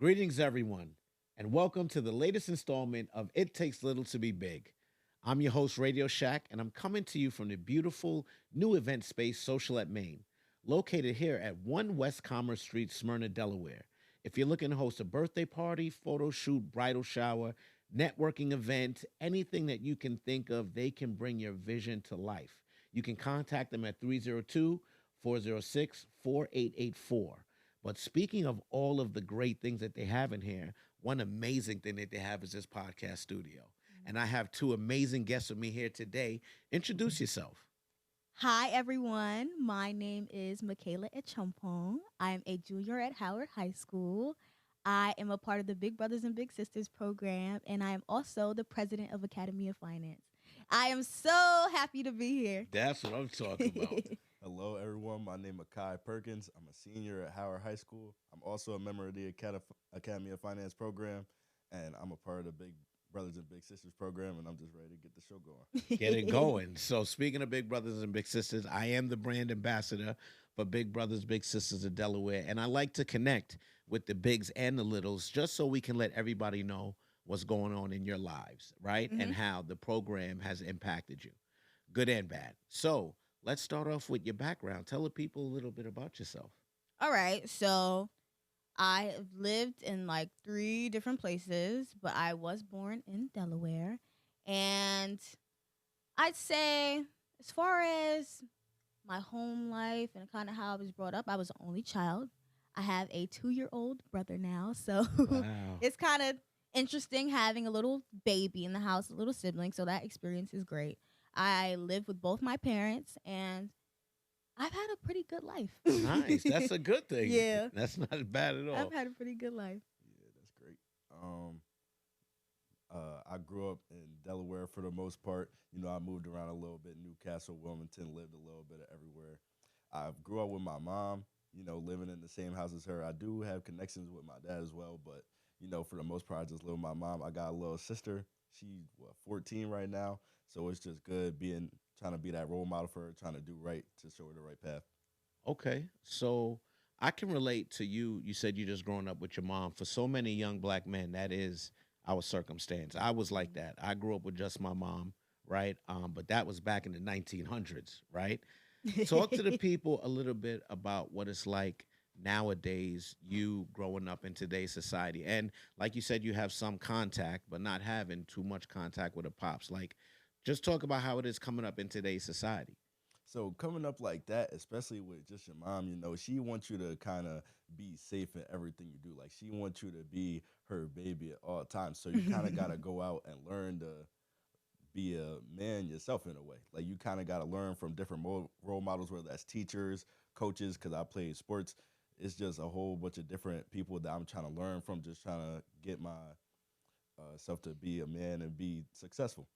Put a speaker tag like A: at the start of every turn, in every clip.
A: Greetings, everyone, and welcome to the latest installment of It Takes Little to Be Big. I'm your host, Radio Shack, and I'm coming to you from the beautiful new event space, Social at Maine, located here at 1 West Commerce Street, Smyrna, Delaware. If you're looking to host a birthday party, photo shoot, bridal shower, networking event, anything that you can think of, they can bring your vision to life. You can contact them at 302 406 4884. But speaking of all of the great things that they have in here, one amazing thing that they have is this podcast studio. And I have two amazing guests with me here today. Introduce yourself.
B: Hi, everyone. My name is Michaela Echompong. I am a junior at Howard High School. I am a part of the Big Brothers and Big Sisters program, and I am also the president of Academy of Finance. I am so happy to be here.
A: That's what I'm talking about.
C: Hello, everyone. My name is Kai Perkins. I'm a senior at Howard High School. I'm also a member of the Academy of Finance program, and I'm a part of the Big Brothers and Big Sisters program, and I'm just ready to get the show going.
A: Get it going. So, speaking of Big Brothers and Big Sisters, I am the brand ambassador for Big Brothers, Big Sisters of Delaware, and I like to connect with the bigs and the littles just so we can let everybody know what's going on in your lives, right? And how the program has impacted you, good and bad. So, let's start off with your background. Tell the people a little bit about yourself.
B: All right, so I have lived in like three different places, but I was born in Delaware. And I'd say, as far as my home life and kind of how I was brought up, I was the only child. I have a 2-year-old brother now, so
A: Wow.
B: it's kind of interesting having a little baby in the house, a little sibling, so that experience is great. I live with both my parents, and I've had a pretty good life.
A: Nice. That's a good thing.
B: Yeah.
A: That's not bad at all.
B: I've had a pretty good life.
C: Yeah, that's great. I grew up in Delaware for the most part. You know, I moved around a little bit. Newcastle, Wilmington, lived a little bit of everywhere. I grew up with my mom, you know, living in the same house as her. I do have connections with my dad as well, but, you know, for the most part, I just live with my mom. I got a little sister. She's, 14 right now. So it's just good trying to be that role model for her, trying to do right to show her the right path.
A: Okay. So I can relate to you. You said you just growing up with your mom. For so many young black men, that is our circumstance. I was like that. I grew up with just my mom, right? But that was back in the 1900s, right? Talk to the people a little bit about what it's like nowadays, you growing up in today's society. And like you said, you have some contact, but not having too much contact with the pops. Like, just talk about how it is coming up in today's society.
C: So coming up like that, especially with just your mom, you know, she wants you to kind of be safe in everything you do. Like she wants you to be her baby at all times. So you kind of got to go out and learn to be a man yourself in a way. Like you kind of got to learn from different role models, whether that's teachers, coaches, because I played sports. It's just a whole bunch of different people that I'm trying to learn from, just trying to get my self to be a man and be successful.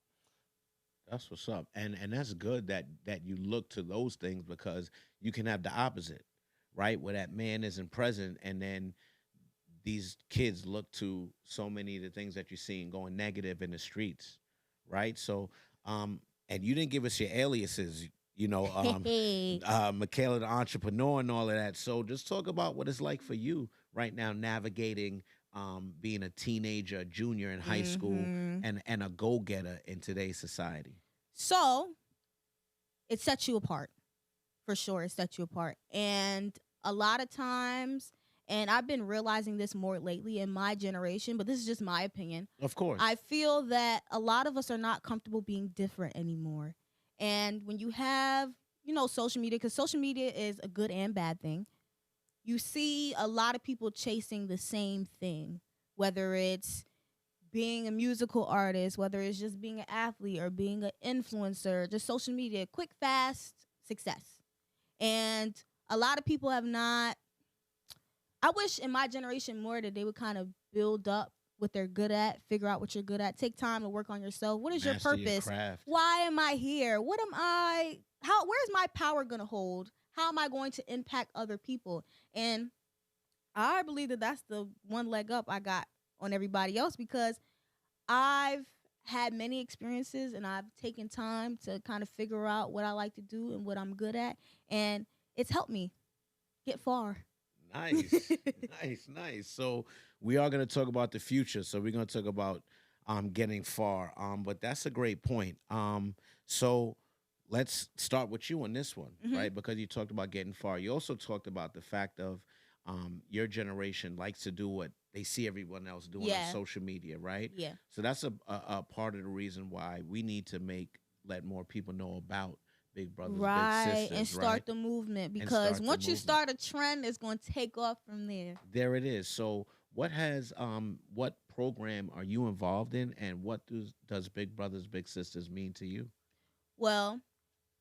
A: That's what's up. And that's good that you look to those things because you can have the opposite, right? Where that man isn't present and then these kids look to so many of the things that you're seeing going negative in the streets, right? So and you didn't give us your aliases, Michaela the entrepreneur and all of that. So just talk about what it's like for you right now navigating being a teenager, junior in high school, and a go getter in today's society.
B: So it sets you apart. For sure, it sets you apart. And a lot of times, and I've been realizing this more lately in my generation, but this is just my opinion.
A: Of course.
B: I feel that a lot of us are not comfortable being different anymore. And when you have, social media, because social media is a good and bad thing, you see a lot of people chasing the same thing, whether it's being a musical artist, whether it's just being an athlete or being an influencer, just social media, quick, fast success. And a lot of people have not, I wish in my generation more that they would kind of build up what they're good at, figure out what you're good at, take time to work on yourself. What is
A: Master
B: your
A: your
B: purpose?
A: craft.
B: Why am I here? What am I, where's my power going to hold? How am I going to impact other people? And I believe that that's the one leg up I got on everybody else because I've had many experiences and I've taken time to kind of figure out what I like to do and what I'm good at. And it's helped me get far.
A: Nice, nice. So we are going to talk about the future. So we're going to talk about getting far. But that's a great point. So let's start with you on this one,
B: Hmm.
A: right? Because you talked about getting far. You also talked about the fact of your generation likes to do what they see everyone else doing on
B: Yeah,
A: social media, right?
B: yeah.
A: So that's a part of the reason why we need to let more people know about Big Brothers Big
B: Right. And
A: Sisters, right?
B: start the movement,
A: And
B: because
A: start the
B: once you
A: movement.
B: start a trend, it's going to take off from there.
A: There it is. So what program are you involved in, and what does Big Brothers Big Sisters mean to you?
B: Well,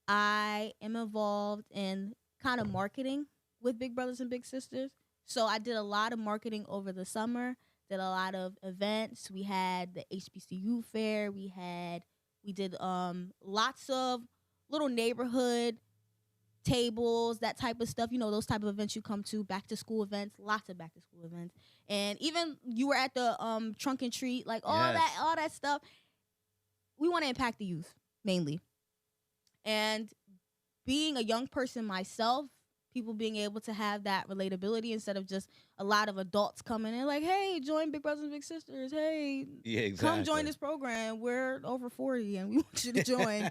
B: I am involved in kind of marketing with Big Brothers and Big Sisters. So I did a lot of marketing over the summer, did a lot of events. We had the HBCU fair, we did lots of little neighborhood tables, that type of stuff. You know, those type of events you come to, back to school events, lots of back to school events. And even you were at the trunk and treat, like
A: Yes.
B: all that stuff. We want to impact the youth mainly. And being a young person myself, people being able to have that relatability instead of just a lot of adults coming in like, hey, join Big Brothers and Big Sisters. Hey,
A: Yeah,
B: come join
A: exactly.
B: this program. We're over 40 and we want you to join.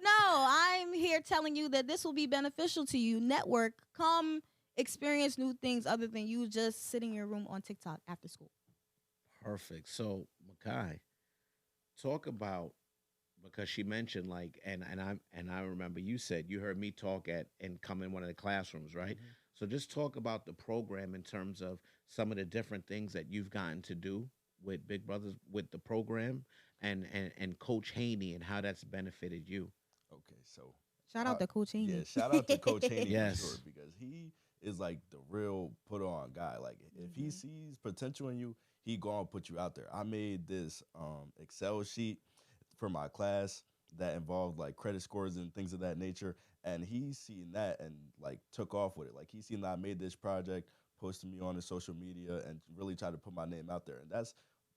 B: No, I'm here telling you that this will be beneficial to you. Network, come experience new things other than you just sitting in your room on TikTok after school.
A: Perfect. So, Makai, talk about, because she mentioned like, and I remember you said you heard me talk at and come in one of the classrooms, right?
C: Hmm.
A: So just talk about the program in terms of some of the different things that you've gotten to do with Big Brothers with the program, and Coach Haney, and how that's benefited you.
C: Okay, so
B: Shout
C: I
B: out to Coach
C: yeah,
B: Haney.
C: shout out to Coach Haney for sure
A: Yes.
C: because he is like the real put on guy. Like if he
B: Hmm.
C: sees potential in you, he gonna put you out there. I made this Excel sheet for my class that involved like credit scores and things of that nature, and he seen that and like took off with it. Like he seen that I made this project, posted me on his social media, and really tried to put my name out there. And that's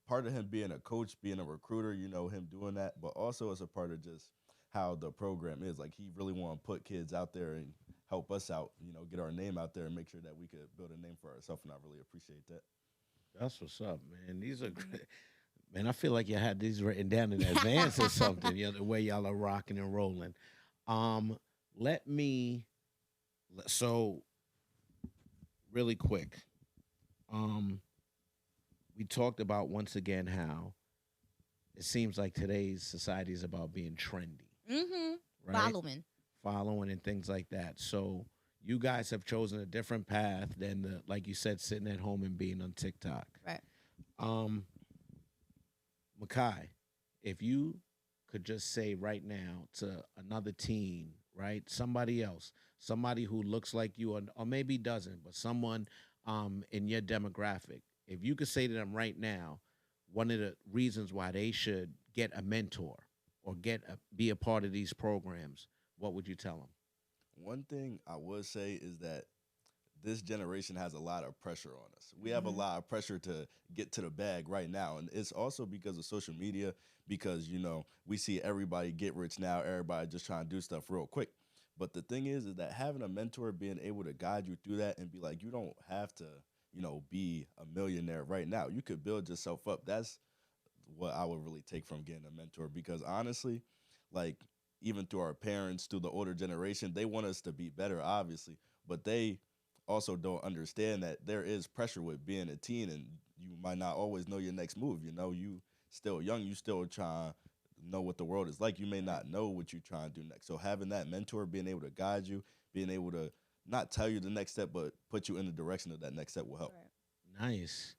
C: part of him being a coach, being a recruiter. You know, him doing that, but also as a part of just how the program is. Like he really want to put kids out there and help us out, you know, get our name out there and make sure that we could build a name for ourselves. And I really appreciate that.
A: That's what's up, man. These are great. Man, I feel like you had these written down in advance or something. You know, the way y'all are rocking and rolling. Um, let me so really quick. Um, we talked about once again how it seems like today's society is about being trendy,
B: Hmm.
A: right?
B: Following.
A: Following and things like that. So you guys have chosen a different path than the, like you said, sitting at home and being on TikTok.
B: Right.
A: Um, Makai, if you could just say right now to another teen, right? Somebody else, somebody who looks like you, or maybe doesn't, but someone in your demographic, if you could say to them right now, one of the reasons why they should get a mentor or be a part of these programs, what would you tell them?
C: One thing I would say is that this generation has a lot of pressure on us. We have a
B: Hmm.
C: lot of pressure to get to the bag right now. And it's also because of social media, because, you know, we see everybody get rich now, everybody just trying to do stuff real quick. But the thing is that having a mentor being able to guide you through that and be like, you don't have to, you know, be a millionaire right now. You could build yourself up. That's what I would really take from getting a mentor because honestly, like even through our parents, through the older generation, they want us to be better, obviously, but they also don't understand that there is pressure with being a teen and you might not always know your next move. You know, you still young, you still trying to know what the world is like. You may
B: Right.
C: not know what you're trying to do next. So having that mentor, being able to guide you, being able to not tell you the next step, but put you in the direction of that next step will help.
A: Nice.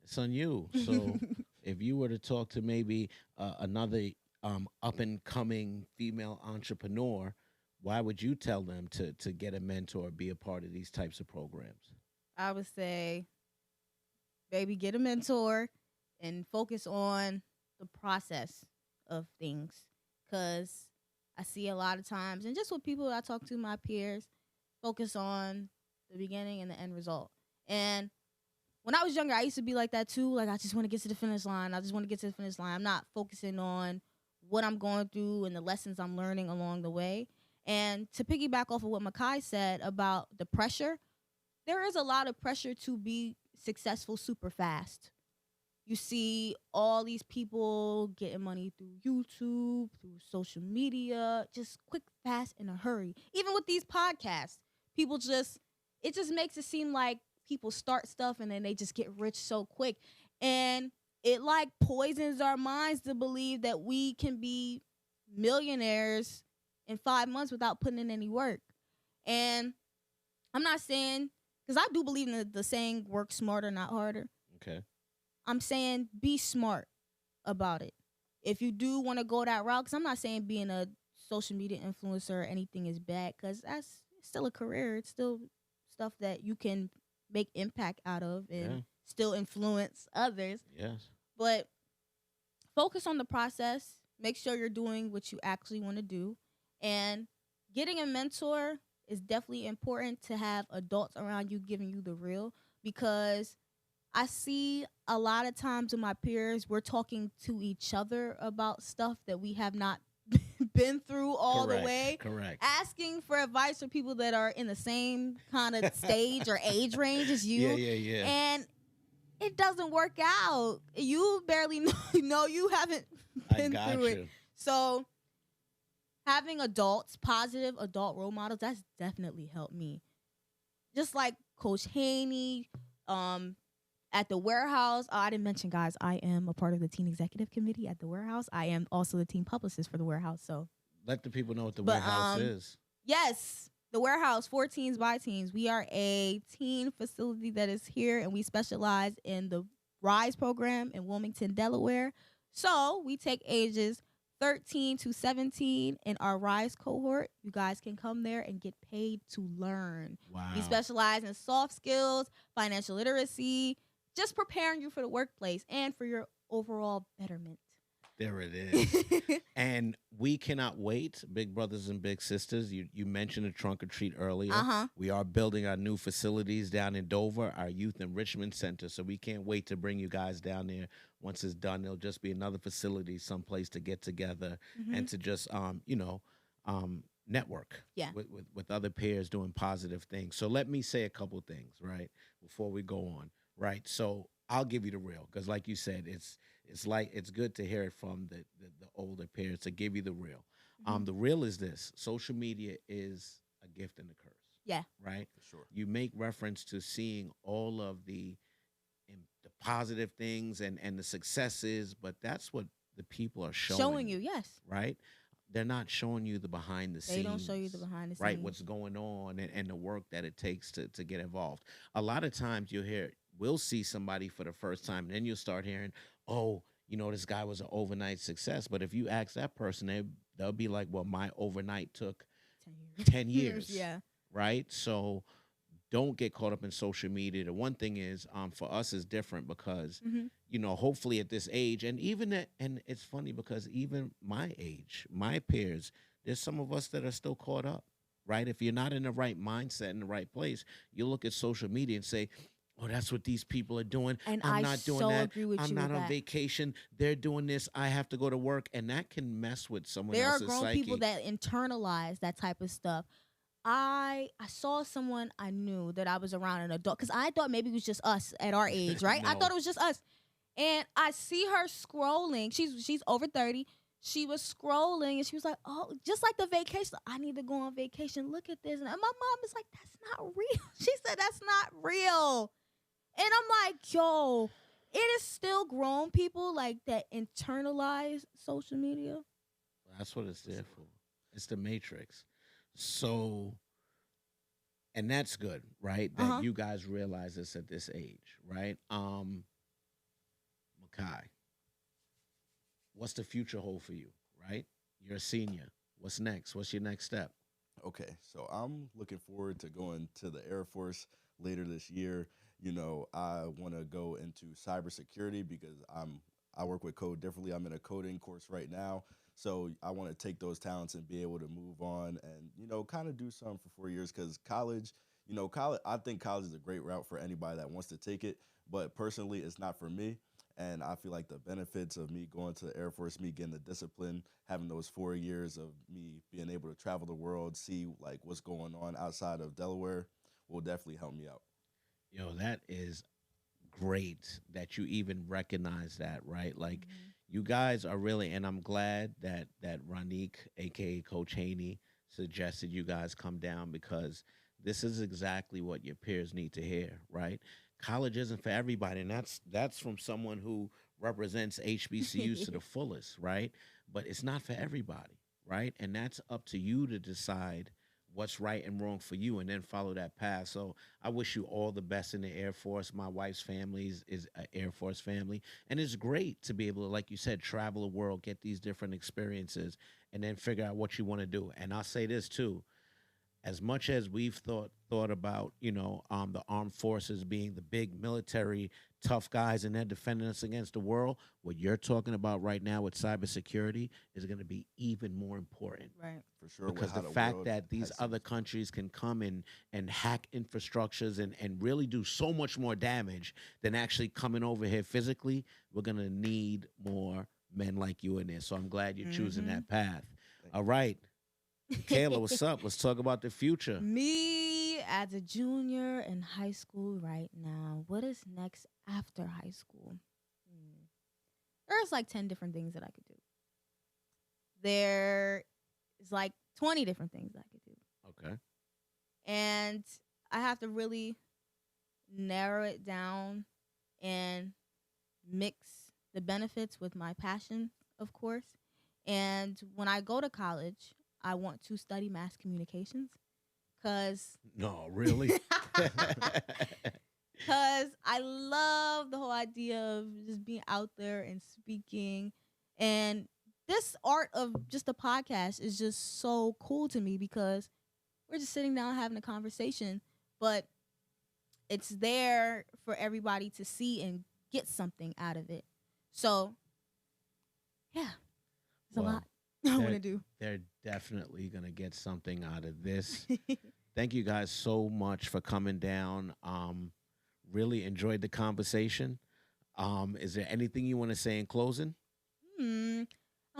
A: It's on you. So
B: Right.
A: if you were to talk to maybe another up and coming female entrepreneur, why would you tell them to get a mentor, be a part of these types of programs?
B: I would say, baby, get a mentor and focus on the process of things. Because I see a lot of times, and just with people I talk to, my peers, focus on the beginning and the end result. And when I was younger, I used to be like that too. Like, I just want to get to the finish line. I just want to get to the finish line. I'm not focusing on what I'm going through and the lessons I'm learning along the way. And to piggyback off of what Makai said about the pressure, there is a lot of pressure to be successful super fast. You see all these people getting money through YouTube, through social media, just quick, fast, in a hurry. Even with these podcasts, people just, it just makes it seem like people start stuff and then they just get rich so quick. And it like poisons our minds to believe that we can be millionaires in 5 months without putting in any work. And I'm not saying, because I do believe in the saying, work smarter, not harder.
A: Okay.
B: I'm saying be smart about it. If you do want to go that route, because I'm not saying being a social media influencer or anything is bad, because that's still a career. It's still stuff that you can make impact out of and
A: Yeah.
B: still influence others.
A: Yes.
B: But focus on the process. Make sure you're doing what you actually want to do. And getting a mentor is definitely important, to have adults around you giving you the real, because I see a lot of times with my peers, we're talking to each other about stuff that we have not been through all the way.
A: Correct.
B: Asking for advice for people that are in the same kind of stage or age range as you.
A: Yeah.
B: And it doesn't work out. You barely know you haven't
A: I
B: been
A: got
B: through
A: you.
B: it. So having adults, positive adult role models, that's definitely helped me. Just like Coach Haney, at the warehouse. Oh, I didn't mention, guys, I am a part of the teen executive committee at the warehouse. I am also the teen publicist for the warehouse. So
A: Let the people know what the
B: But,
A: warehouse is.
B: yes, the warehouse, for teens by teens. We are a teen facility that is here, and we specialize in the RISE program in Wilmington, Delaware. So we take ages 13 to 17 in our RISE cohort. You guys can come there and get paid to learn.
A: Wow.
B: We specialize in soft skills, financial literacy, just preparing you for the workplace and for your overall betterment.
A: There it is. And we cannot wait, big brothers and big sisters. You mentioned the trunk or treat earlier.
B: Uh-huh.
A: We are building our new facilities down in Dover, our youth enrichment center. So we can't wait to bring you guys down there. Once it's done, there'll just be another facility, someplace to get together and to just network
B: Yeah.
A: with other peers doing positive things. So let me say a couple things, right, before we go on. Right. So I'll give you the real, because like you said, it's like it's good to hear it from the older parents to give you the real. The real is this: social media is a gift and a curse.
B: Yeah.
A: Right.
C: For sure.
A: You make reference to seeing all of the positive things and the successes, but that's what the people are
B: Showing you, yes.
A: right? They're not showing you the behind the scenes.
B: They don't show you the behind the scenes.
A: Right, what's going on and the work that it takes to get involved. A lot of times we'll see somebody for the first time, and then you'll start hearing, oh, this guy was an overnight success. But if you ask that person, they'll be like, well, my overnight took 10 years.
B: Yeah.
A: Right? So don't get caught up in social media. The one thing is, for us is different because, hopefully at this age, and and it's funny because even my age, my peers, there's some of us that are still caught up, right? If you're not in the right mindset, in the right place, you look at social media and say, oh, that's what these people are doing.
B: And
A: I'm
B: I
A: not doing
B: so
A: that.
B: agree with
A: I'm
B: you
A: not
B: with
A: on
B: that.
A: vacation. They're doing this. I have to go to work. And that can mess with someone
B: There are
A: else's
B: grown
A: psyche.
B: people that internalize that type of stuff. I saw someone I knew that I was around, an adult, because I thought maybe it was just us at our age, right? I
A: No.
B: thought it was just us. And I see her scrolling. She's over 30. She was scrolling and she was like, oh, just like the vacation. I need to go on vacation. Look at this. And my mom is like, that's not real. She said, that's not real. And I'm like, yo, it is still grown people like that internalize social media.
A: That's what it's there for. It's the matrix. So, and that's good, right? That you guys realize this at this age, right? Makai, what's the future hold for you, right? You're a senior. What's next? What's your next step?
C: Okay, so I'm looking forward to going to the Air Force later this year. I want to go into cybersecurity because I work with code differently. I'm in a coding course right now, so I want to take those talents and be able to move on and kind of do something for 4 years. Because college, I think college is a great route for anybody that wants to take it, but personally, it's not for me. And I feel like the benefits of me going to the Air Force, me getting the discipline, having those 4 years of me being able to travel the world, see like what's going on outside of Delaware, will definitely help me out.
A: Yo, that is great that you even recognize that, right? Like
B: Mhm.
A: you guys are really, and I'm glad that Ronique, aka Coach Haney, suggested you guys come down because this is exactly what your peers need to hear, right? College isn't for everybody, and that's from someone who represents HBCUs to the fullest, right? But it's not for everybody, right? And that's up to you to decide what's right and wrong for you and then follow that path. So I wish you all the best in the Air Force. My wife's family is an Air Force family. And it's great to be able to, like you said, travel the world, get these different experiences, and then figure out what you want to do. And I'll say this too, as much as we've thought about the armed forces being the big military tough guys and they're defending us against the world, what you're talking about right now with cybersecurity is going to be even more important
B: Right.
C: For sure, with
A: because
C: how
A: the
C: the
A: fact
C: world
A: that these
C: has
A: other
C: changed.
A: countries can come in and hack infrastructures and really do so much more damage than actually coming over here physically, we're going to need more men like you in there. So I'm glad you're choosing
B: Mhm.
A: that path.
C: Thank
A: All
C: you.
A: right, Michaela, what's up? Let's talk about the future.
B: Me as a junior in high school right now. What is next after high school? Hmm. There's like 10 different things that I could do. There is like 20 different things I could do.
A: Okay.
B: And I have to really narrow it down and mix the benefits with my passion, of course. And when I go to college, I want to study mass communications because
A: No, really?
B: because I love the whole idea of just being out there and speaking. And this art of just a podcast is just so cool to me because we're just sitting down having a conversation, but it's there for everybody to see and get something out of it. So, yeah, it's a lot
A: Well,
B: I want
A: they're
B: to do.
A: they're definitely gonna get something out of this. Thank you guys so much for coming down. Really enjoyed the conversation. Is there anything you want to say in closing?
B: I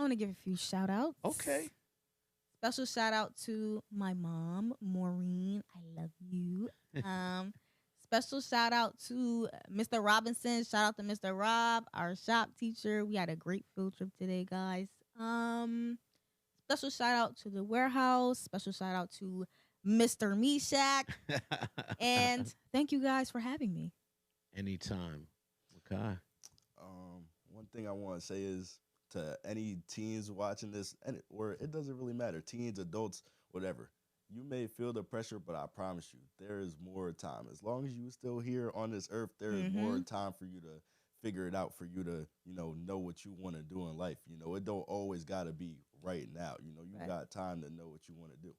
B: want to give a few shout outs.
A: Okay.
B: Special shout out to my mom, Maureen. I love you. Um, Special shout out to Mr. Robinson. Shout out to Mr. Rob, our shop teacher. We had a great field trip today, guys. Special shout out to the warehouse. Special shout out to Mr. Meshach. And thank you guys for having me.
A: Anytime. Okay.
C: One thing I want to say is to any teens watching this, and or it doesn't really matter, teens, adults, whatever. You may feel the pressure, but I promise you, there is more time. As long as you still here on this earth, there is more
B: Mm-hmm.
C: time for you to figure it out, for you to, know what you want to do in life. It don't always gotta be right now. You
B: Right.
C: got time to know what you want to do.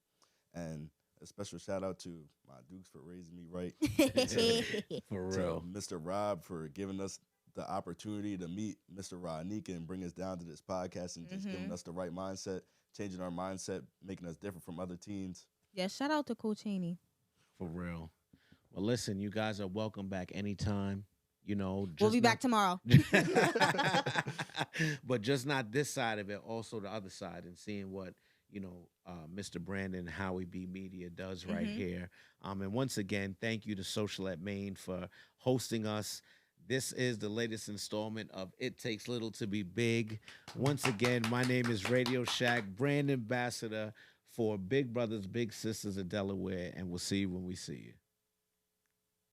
C: And a special shout out to my Dukes for raising me right, to
A: For
C: to
A: real.
C: Mr. Rob for giving us the opportunity to meet Mr. Rodnika and bring us down to this podcast and just giving
B: Mm-hmm.
C: us the right mindset, changing our mindset, making us different from other teens.
B: Yeah, shout out to Coach Haney.
A: For real. Well, listen, you guys are welcome back anytime.
B: We'll be
A: Just
B: back
A: not
B: tomorrow.
A: but just not this side of it, also the other side, and seeing what Mr. Brandon Howie B Media does right
B: Mm-hmm.
A: here. And once again, thank you to Social at Maine for hosting us. This is the latest installment of It Takes Little to Be Big. Once again, my name is Radio Shack, brand ambassador for Big Brothers Big Sisters of Delaware, and we'll see you when we see you.